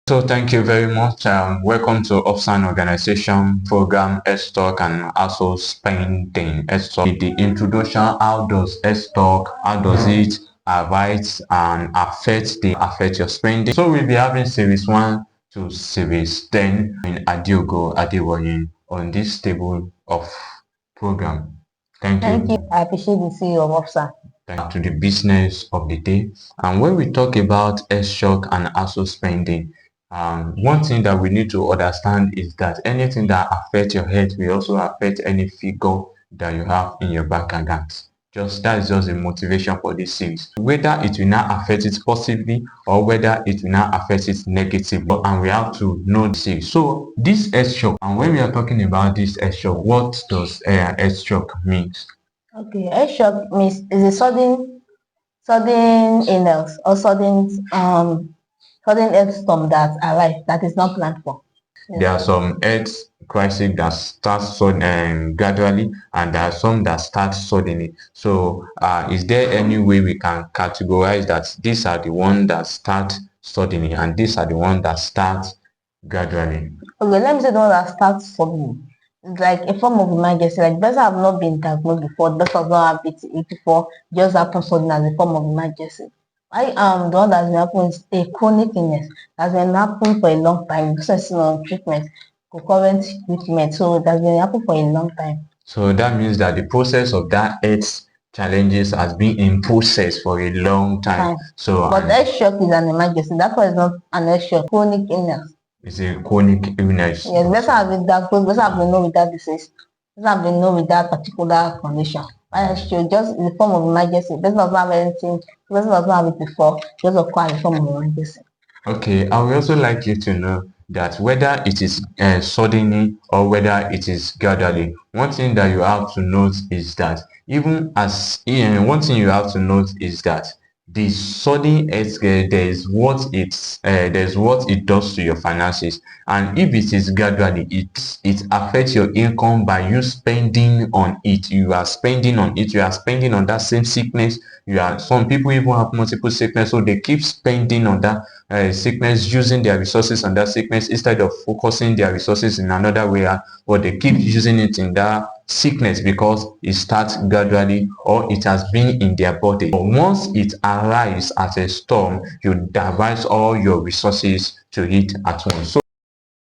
So thank you very much. Welcome to OPSAN organization program S-Talk and also spending S-Talk. The introduction, how does S-Talk, how does it arise and affect your spending? So we'll be having series 1 to series 10 in Adiogo Adewoyin on this table of program. Thank you. I appreciate the CEO of OPSAN. To the business of the day. And when we talk about S-Shock and also spending, one thing that we need to understand is that anything that affects your head will also affect any figure that you have in your bank account. That is just the motivation for this series. Whether it will not affect it positively or whether it will not affect it negatively, and we have to know the series. So this S-Shock, and when we are talking about this S-Shock, what does S-Shock means? Okay, air shock means is a sudden illness or sudden health storm that arrives that is not planned for. Yes. There are some health crises that start gradually, and there are some that start suddenly. So is there any way we can categorize that these are the ones that start suddenly and these are the ones that start gradually? Okay, let me say the one that starts suddenly. It's like a form of emergency. Like person have not been diagnosed before, the person does not have it before, just happen suddenly as a form of emergency. The one that's been happening is a chronic illness that's been happening for a long time. This is on treatment, concurrent treatment. So that's been happening for a long time. So that means that the process of that health challenges has been in process for a long time. So but health shock is an emergency. That one is not an health shock, chronic illness. It's a chronic illness. Yes, better have been diagnosed, better have been known with that disease, better have been known with that particular condition. Just in the form of emergency. Person does not have anything, person does not have it before, just occur in the form of emergency. Okay, I would also like you to know that whether it is suddenly or whether it is gradually, one thing that you have to note is that the sudden healthcare, there's what it does to your finances, and if it is gradually, it affects your income by you spending on it. You are spending on it. You are spending on that same sickness. Some people even have multiple sickness, so they keep spending on that sickness, using their resources on that sickness instead of focusing their resources in another way, or they keep using it in that sickness because it starts gradually or it has been in their body. But once it arrives as a storm, you divert all your resources to it at once. So